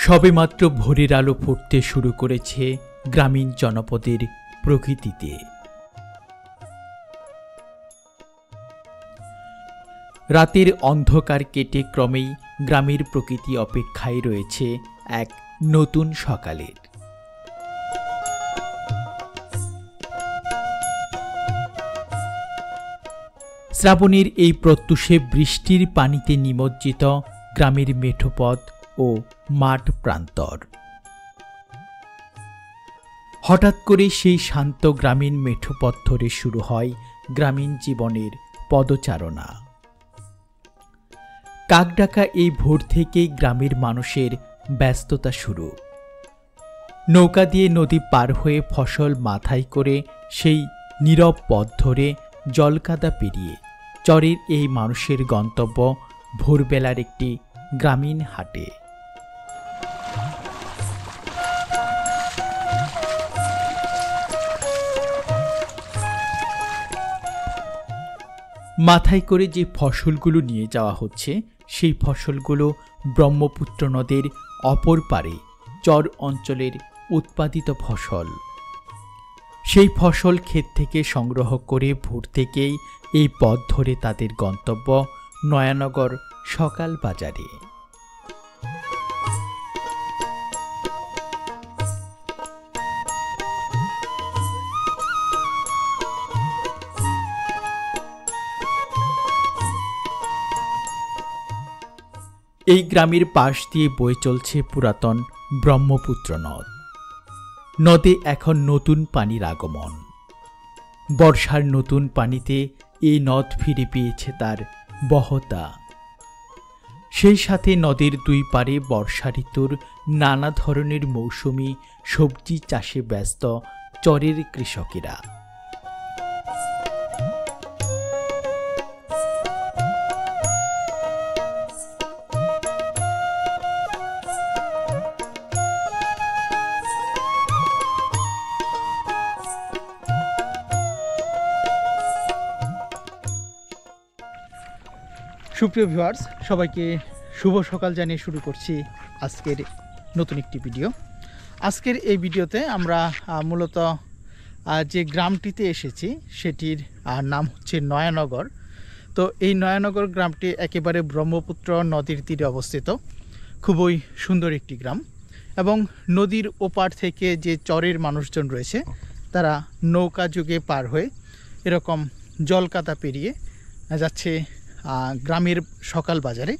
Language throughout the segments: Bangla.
সবেমাত্র ভোরের আলো ফুটতে শুরু করেছে গ্রামীণ জনপদের প্রকৃতিতে। রাতের অন্ধকার কেটে ক্রমেই গ্রামের প্রকৃতি অপেক্ষায় রয়েছে এক নতুন সকালের। শ্রাবণের এই প্রত্যুষে বৃষ্টির পানিতে নিমজ্জিত গ্রামের মেঠোপথ ও মাঠ প্রান্তর। হঠাৎ করে সেই শান্ত গ্রামীণ মেঠোপথ ধরে শুরু হয় গ্রামীণ জীবনের পদচারণা। কাকডাকা এই ভোর থেকেই গ্রামের মানুষের ব্যস্ততা শুরু। নৌকা দিয়ে নদী পার হয়ে ফসল মাথায় করে সেই নীরব পথ ধরে জলকাদা পেরিয়ে চরের এই মানুষের গন্তব্য ভোরবেলার একটি গ্রামীণ হাটে। মাথায় করে যে ফসলগুলো নিয়ে যাওয়া হচ্ছে সেই ফসলগুলো ব্রহ্মপুত্র নদের অপর পারে চর অঞ্চলের উৎপাদিত ফসল। সেই ফসল ক্ষেত থেকে সংগ্রহ করে ভোর থেকেই এই পথ ধরে তাদের গন্তব্য নয়ানগর সকাল বাজারে। এই গ্রামের পাশ দিয়ে বয়ে চলছে পুরাতন ব্রহ্মপুত্র নদ। নদে এখন নতুন পানির আগমন। বর্ষার নতুন পানিতে এই নদ ফিরে পেয়েছে তার বহতা। সেই সাথে নদের দুই পারে বর্ষা ঋতুর নানা ধরনের মৌসুমি সবজি চাষে ব্যস্ত চরের কৃষকেরা। সুপ্রিয় ভিউয়ার্স, সবাইকে শুভ সকাল জানিয়ে শুরু করছি আজকের নতুন একটি ভিডিও। আজকের এই ভিডিওতে আমরা মূলত যে গ্রামটিতে এসেছি সেটির নাম হচ্ছে নয়ানগর। তো এই নয়ানগর গ্রামটি একেবারে ব্রহ্মপুত্র নদীর তীরে অবস্থিত। খুবই সুন্দর একটি গ্রাম এবং নদীর ওপার থেকে যে চরের মানুষজন রয়েছে তারা নৌকা যুগে পার হয়ে এরকম জলকাদা পেরিয়ে যাচ্ছে গ্রামের সকাল বাজারে।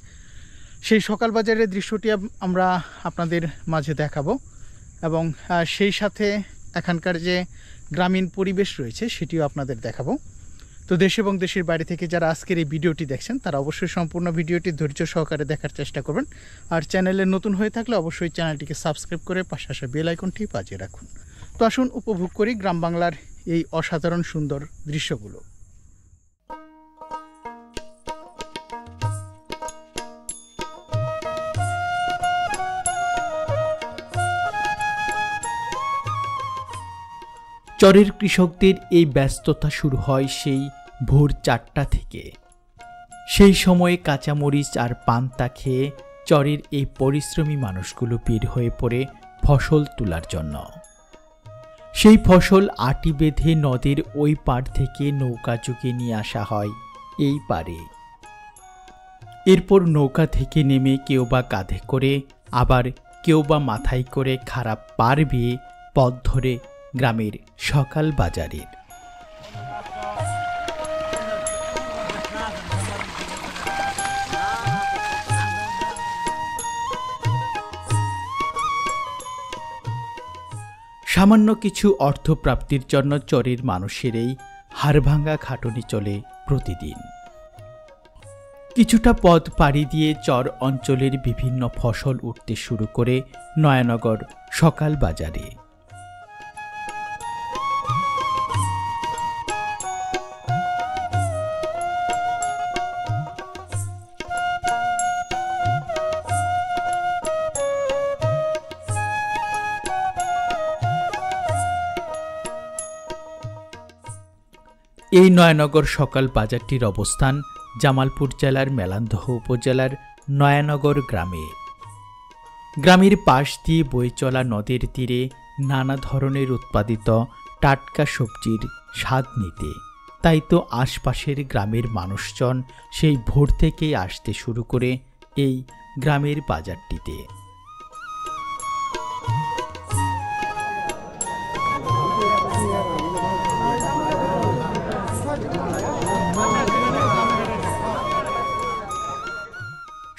সেই সকাল বাজারের দৃশ্যটি আমরা আপনাদের মাঝে দেখাবো এবং সেই সাথে এখানকার যে গ্রামীণ পরিবেশ রয়েছে সেটিও আপনাদের দেখাবো। তো দেশ এবং দেশের বাইরে থেকে যারা আজকের এই ভিডিওটি দেখছেন তারা অবশ্যই সম্পূর্ণ ভিডিওটি ধৈর্য সহকারে দেখার চেষ্টা করবেন। আর চ্যানেলে নতুন হয়ে থাকলে অবশ্যই চ্যানেলটিকে সাবস্ক্রাইব করে পাশে আসা বেল আইকনটি বাজিয়ে রাখুন। তো আসুন উপভোগ করি গ্রাম বাংলার এই অসাধারণ সুন্দর দৃশ্যগুলো। চরের কৃষকদের এই ব্যস্ততা শুরু হয় সেই ভোর 4টা থেকে। সেই সময়ে কাঁচামরিচ আর পান্তা খেয়ে চরের এই পরিশ্রমী মানুষগুলো বের হয়ে পড়ে ফসল তোলার জন্য। সেই ফসল আটি বেঁধে নদের ওই পাড় থেকে নৌকা যুগে নিয়ে আসা হয় এই পারে। এরপর নৌকা থেকে নেমে কেউ বা কাঁধে করে আবার কেউ বা মাথায় করে খারাপ পার বেয়ে পথ ধরে গ্রামের সকাল বাজারের। সামান্য কিছু অর্থপ্রাপ্তির জন্য চরের মানুষের এই হাড়ভাঙ্গা খাটুনি চলে প্রতিদিন। কিছুটা পথ পাড়ি দিয়ে চর অঞ্চলের বিভিন্ন ফসল উঠতে শুরু করে নয়ানগর সকাল বাজারে। এই নয়ানগর সকাল বাজারটির অবস্থান জামালপুর জেলার মেলান্দহ উপজেলার নয়ানগর গ্রামে। গ্রামের পাশ দিয়ে বয়ে চলা নদীর তীরে নানা ধরনের উৎপাদিত টাটকা সবজির স্বাদ নিতে তাই তো আশপাশের গ্রামের মানুষজন সেই ভোর থেকেই আসতে শুরু করে এই গ্রামের বাজারটিতে।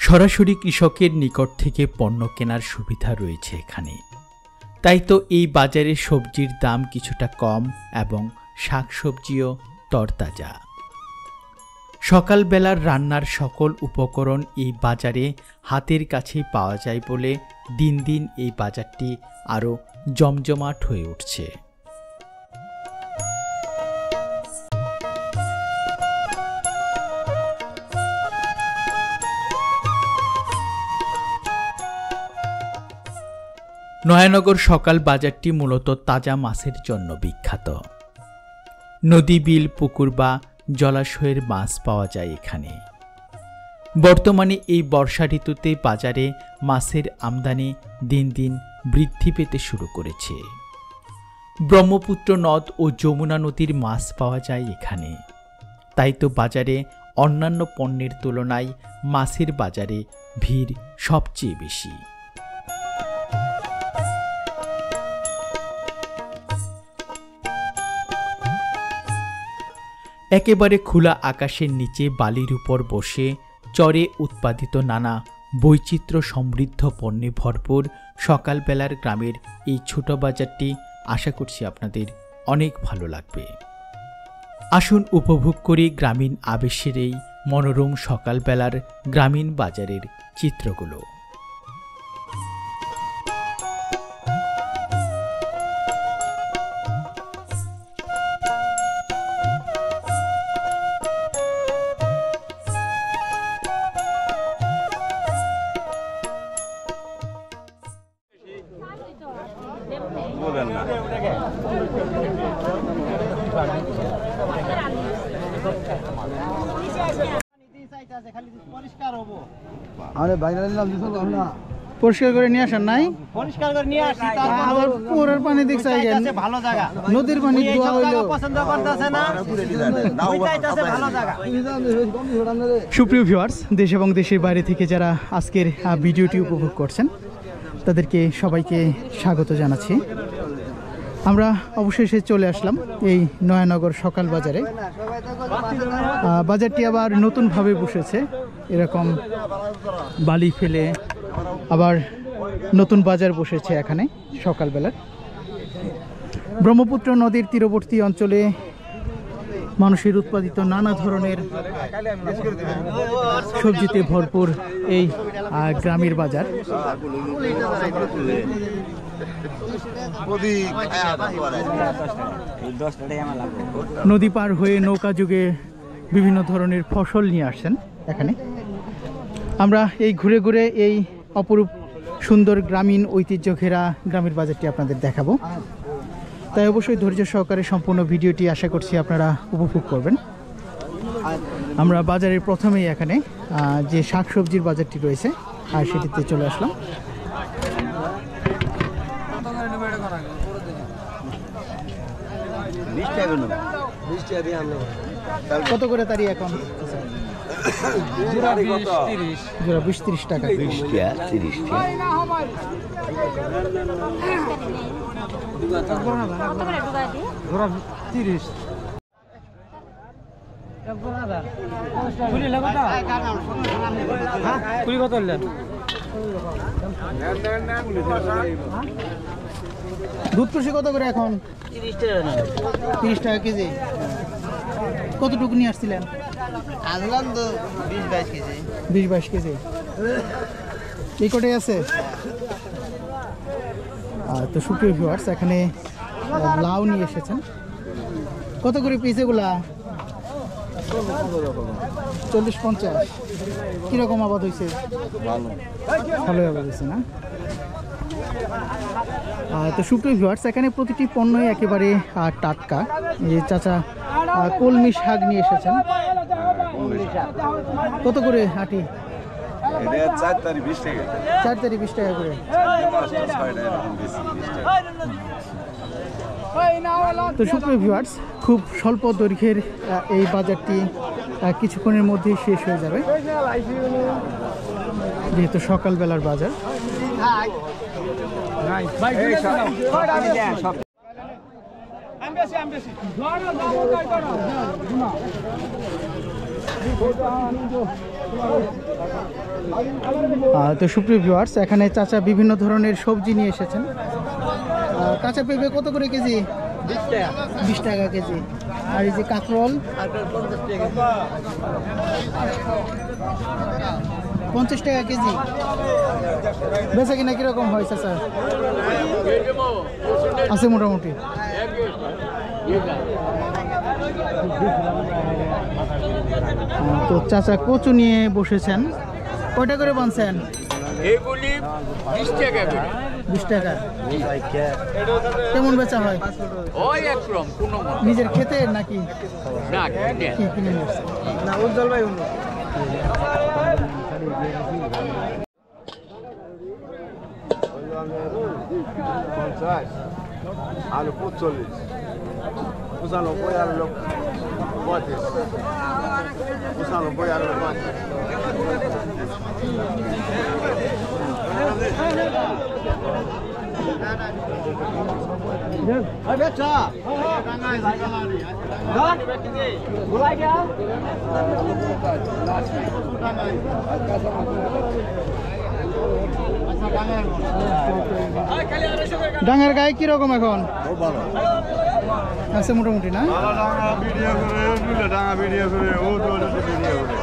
সরাসরি কৃষকের নিকট থেকে পণ্য কেনার সুবিধা রয়েছে এখানে, তাই তো এই বাজারে সবজির দাম কিছুটা কম এবং শাকসবজিও তরতাজা। সকালবেলার রান্নার সকল উপকরণ এই বাজারে হাতের কাছেই পাওয়া যায় বলে দিন দিন এই বাজারটি আরও জমজমাট হয়ে উঠছে। নয়ানগর সকাল বাজারটি মূলত তাজা মাছের জন্য বিখ্যাত। নদী, বিল, পুকুর বা জলাশয়ের মাছ পাওয়া যায় এখানে। বর্তমানে এই বর্ষা ঋতুতে বাজারে মাছের আমদানি দিন দিন বৃদ্ধি পেতে শুরু করেছে। ব্রহ্মপুত্র নদ ও যমুনা নদীর মাছ পাওয়া যায় এখানে, তাই তো বাজারে অন্যান্য পণ্যের তুলনায় মাছের বাজারে ভিড় সবচেয়ে বেশি। একেবারে খোলা আকাশের নিচে বালির উপর বসে চরে উৎপাদিত নানা বৈচিত্র্য সমৃদ্ধ পণ্যে ভরপুর সকালবেলার গ্রামের এই ছোট বাজারটি আশা করছি আপনাদের অনেক ভালো লাগবে। আসুন উপভোগ করি গ্রামীণ আবেশের এই মনোরম সকালবেলার গ্রামীণ বাজারের চিত্রগুলো। পরিষ্কার করে নিয়ে আসেন নাই? পরিষ্কার করে নিয়ে আসি, আবার পুরের পানি দেখছে ভালো জায়গা, নদীর পানি ধোয়া হইলো পছন্দ করতেছে না, ওইটাইতাছে ভালো জায়গা। সুপ্রিয় ভিউয়ার্স, দেশ এবং দেশের বাইরে থেকে যারা আজকের ভিডিওটি উপভোগ করছেন তাদেরকে সবাইকে স্বাগত জানাচ্ছি। আমরা অবশেষে চলে আসলাম এই নয়ানগর সকাল বাজারে। বাজারটি আবার নতুনভাবে বসেছে, এরকম বালি ফেলে আবার নতুন বাজার বসেছে এখানে সকালবেলা। ব্রহ্মপুত্র নদীর তীরবর্তী অঞ্চলে মানুষের উৎপাদিত নানা ধরনের সবজিতে ভরপুর এই গ্রামের বাজার। নদী পার হয়ে নৌকা যুগে বিভিন্ন ধরনের ফসল নিয়ে আসছেন এখানে। আমরা এই ঘুরে ঘুরে এই অপরূপ সুন্দর গ্রামীণ ঐতিহ্য ঘেরা গ্রামের বাজারটি আপনাদের দেখাবো, তাই অবশ্যই ধৈর্য সহকারে সম্পূর্ণ ভিডিওটি আশা করছি আপনারা উপভোগ করবেন। আমরা বাজারের প্রথমেই এখানে যে শাকসবজির বাজারটি রয়েছে আর সেটিতে চলে আসলাম। কত করে তারি এখন? জোড়া 20-30 টাকা। দুধ কুশি কত করে এখন? 30 টাকা কেজি। কতটুকু নিয়ে আসছিলেন? আনলাম তো 20-22 কেজি। 20-22 কেজি এই কোটাই আছে। তো সুপ্রিয় ভিউয়ার্স, এখানে লাউ নিয়ে এসেছেন। কত করে পিস এগুলা? 40-50। কিরকম আবাদ হয়েছে? ভালো আবাদ হয়েছে না? তো সুপ্রিয় ভিউয়ার্স, এখানে প্রতিটি পণ্যই একেবারে টাটকা। এই চাচা কলমি শাক নিয়ে এসেছেন। কত করে আটি? এটা 4 তারিখ 20 টাকা 4 তারিখ 20 টাকা করে। 6 টাকা এরকম বেশি 20 টাকা। তো সুপ্রিয় ভিউয়ার্স, খুব স্বল্প দৈর্ঘ্যের এই বাজারটি কিছুক্ষণের মধ্যেই শেষ হয়ে যাবে, যেহেতু সকালবেলার বাজার। তো সুপ্রিয় ভিউয়ার্স, এখানে চাচা বিভিন্ন ধরনের সবজি নিয়ে এসেছেন। কাঁচা পেঁপে কত করে কেজি? 20 টাকা কেজি। আর এই যে কাঁকরোল 50 টাকা কেজি। বেচা কিনা কিরকম হয় চাচা? আছে মোটামুটি। তো চাচা কচু নিয়ে বসেছেন। কয়টা করে বানছেন? এগুলি 20 টাকা করে। 20 টাকা। কেমন বেচা হয়? ওই একরকম কোনো মত নিজের খেতে নাকি না কিনে কি কিনে নিয়ে আসছেন? না উজ্জ্বল ভাই অন্য আলু 45 95 আর লোক 35 95 আর লোক 5 ডাঙার গায়ে কিরকম এখন? খুব ভালো আছে মোটামুটি না? ডাঙা ভিডিও করে বুলে ডাঙা ভিডিও করে ও তো ভিডিও করে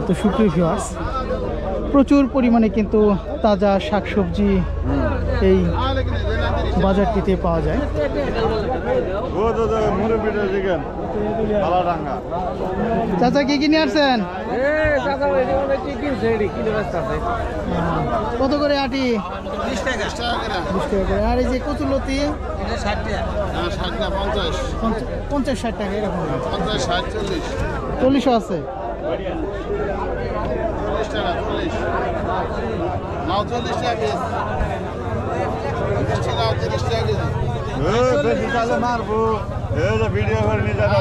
তো সুপ্রিয় ভিউয়ার্স, প্রচুর পরিমাণে কিন্তু তাজা শাকসবজি এই বাজারটিতে পাওয়া যায়। ও তো মুড়ে পিঠে চিকেন ভালো ডাঙা চাচা কি কিনে আসছেন? কত করে আটি? 20 টাকা করে। আর এই যে কচুলতি 50-60 টাকা এরকম। 40 আছে। বেশি চালে মারবো ভিডিও করে নিয়ে যাবে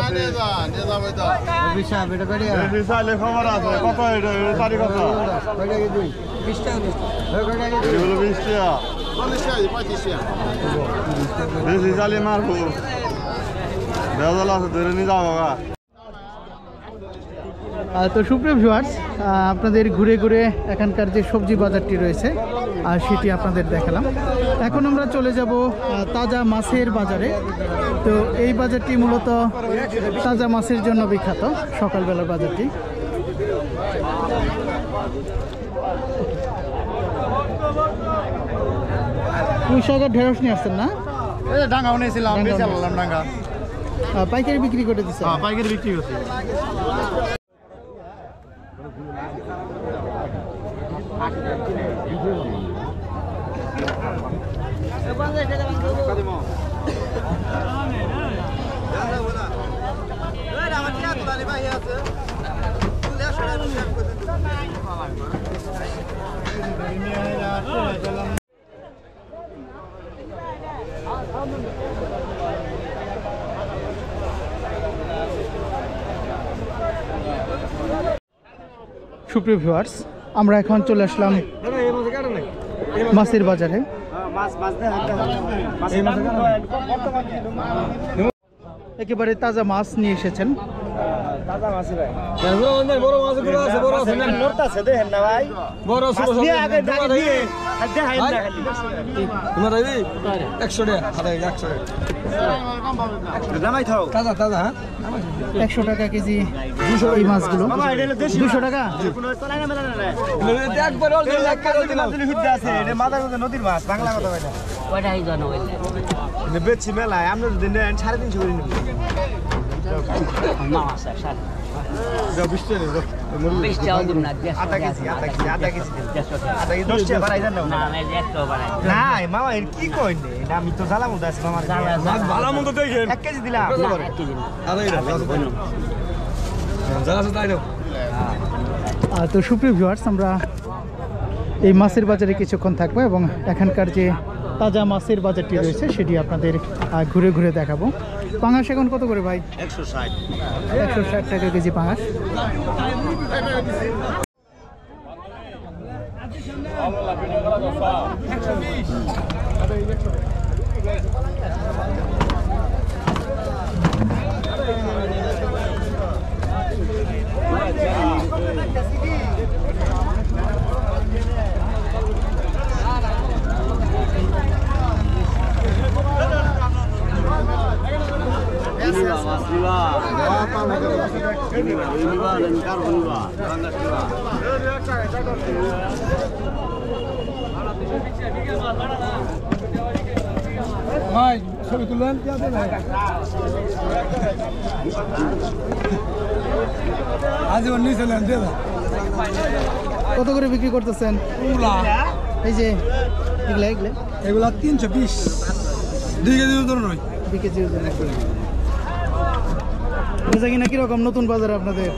বেশি চালে খবর আছে কত এটা তারিখ কত এগুলো 20 টাকা বেশি চালে মারবো বেজাল আছে ধরে নিয়ে যাবো গা। তো সুপ্রিয় ভিউয়ার্স, আপনাদের ঘুরে ঘুরে এখানকার যে সবজি বাজারটি রয়েছে আর সেটি আপনাদের দেখালাম। এখন আমরা চলে যাব তাজা মাছের বাজারে। তো এই বাজারটি মূলত তাজা মাছের জন্য বিখ্যাত, সকালবেলার বাজারটি। পুঁইশাকের ঢেঁড়স নিয়ে আসছেন না? ডাঙ্গাও নিয়েছিলাম ডাঙ্গা পাইকারি বিক্রি করে দিচ্ছে। পাইকারি বিক্রি করছি। সুপ্রিয় ভিউয়ার্স, আমরা এখন চলে আসলাম মাছের বাজারে। একেবারে তাজা মাছ নিয়ে এসেছেন। একশো টাকা কেজি এই মাছগুলো। 200 টাকা। নদীর মাছ বাংলা কথা বেচছি মেলায় আমরা 350 করে নিব। আধা কেজি দশটা বাড়াই দেন না মামা এর কি কই না আমি তো জ্বালা মতো আছি মামার ভালো মতো দেখেন 1 কেজি দিলাম তো সুপ্রিয় ভিউয়ার্স, আমরা এই মাছের বাজারে কিছুক্ষণ থাকবো এবং এখানকার যে তাজা মাছের বাজারটি রয়েছে সেটি আপনাদের ঘুরে ঘুরে দেখাবো। পাঙাশ এখন কত করে ভাই? 160 টাকা কেজি পাঙাশ। ছবি তুলবেন আজ অন্য চলেন কত করে বিক্রি করতেছেন এই যে এগুলা এগুলা? এগুলা 320 2 কেজি ওজন নয় 2 কেজি ওজন। বেচা কিনা কিরকম নতুন বাজারে আপনাদের?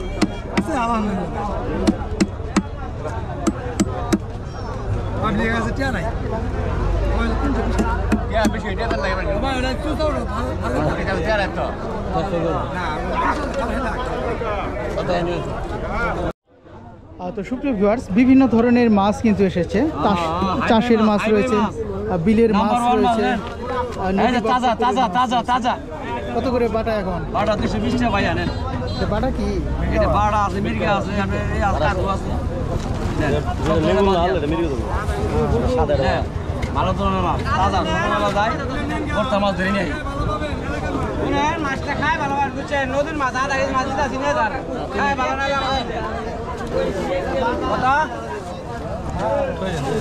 তো সুপ্রিয় ভিউয়ার্স, বিভিন্ন ধরনের মাছ কিন্তু এসেছে। চাষের মাছ রয়েছে, বিলের মাছ রয়েছে। কত করে বাটা এখন? বাটা 220 টাকা ভাই আনেন। বাটা কি? এটা বাটা আছে, মির্গা আছে, আপনি এই কার্গো আছে। ভালো ধরনের মাছ, তাজা সকালবেলা যায় বর্তা মাছ ধরে নেই। মাছটা খায় ভালো মাছ, বুঝছেন? নদীর মাছ আধা কেজি মাছ দিতে আসি না, খায় ভালো না।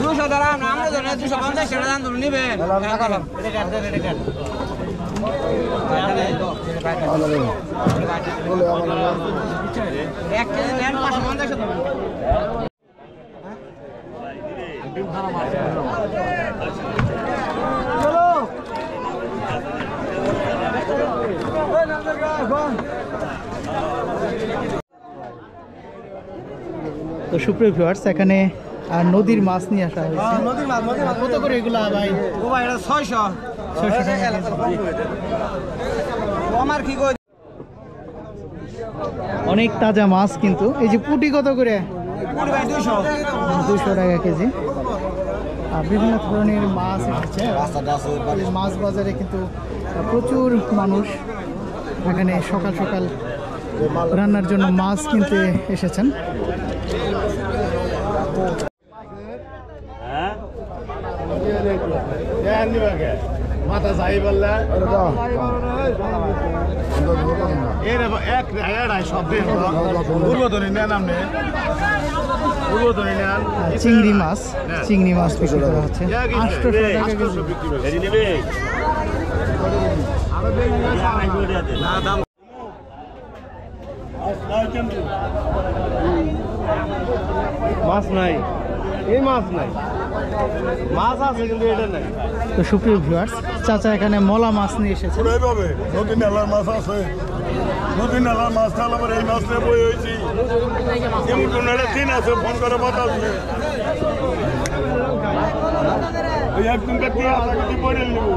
200 দাঁড়ান, আমরা ধরেন 250 টাকা দাম ধরে নেবেন। এক কেজি নেন 550 টাকা। তো সুপ্রিয় ভিউয়ার্স, এখানে নদীর মাছ নিয়ে আসা হয়েছে। নদীর মাছ কত করে এগুলা ভাই? ও ভাই এটা 600 টাকা। আমার কি কই অনেক তাজা মাছ কিন্তু। এই যে পুঁটি কত করে? পুরি ভাই 200 টাকা কেজি। বিভিন্ন ধরনের মাছ এসেছে। এই মাছ বাজারে কিন্তু প্রচুর মানুষ এখানে সকাল সকাল রান্নার জন্য মাছ কিনতে এসেছেন। মাথা যাই বললে চিংড়ি মাছ বিক্রি করা হচ্ছে 800 টাকা কেজি। মাছ নাই, এই মাছ নাই, মাছ আছে কিন্তু এটা নাই। তো সুপ্রিয় ভিউয়ার্স, চাচা এখানে মলা মাছ নিয়ে এসেছে। নদী নালার মাছ আছে, নদী নালার মাছ থাকলে পরে এই মাছ নিয়ে বই হয়েছি। যেমন কোন একটা দিন আছে ফোন করে বাতাসলে ওই একদিন কাটি আধা কেজি পরে নেব,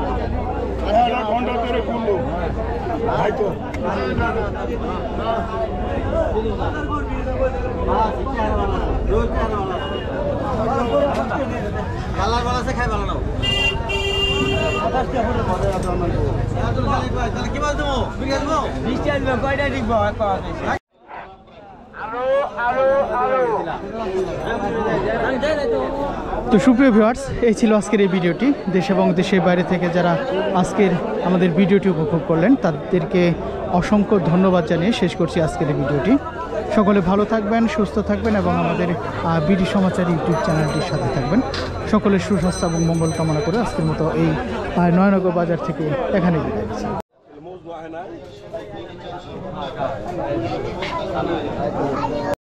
আধা ঘন্টা ধরে খুলবো হয়তো। কালার ভালো আছে, খাই ভালো না। কি বলতো? 20 টাকা দিবেন, কয়টা দিবো? তো সুপ্রিয় ভিউয়ার্স, এই ছিল আজকের এই ভিডিওটি। দেশ এবং দেশের বাইরে থেকে যারা আজকের আমাদের ভিডিওটি উপভোগ করলেন তাদেরকে অসংখ্য ধন্যবাদ জানিয়ে শেষ করছি আজকের এই ভিডিওটি। সকলে ভালো থাকবেন, সুস্থ থাকবেন এবং আমাদের বিডি সমাচার ইউটিউব চ্যানেলটির সাথে থাকবেন। সকলের সুস্বাস্থ্য এবং মঙ্গল কামনা করে আজকের মতো এই নয়নগর বাজার থেকে এখানে বিদায় নিচ্ছি।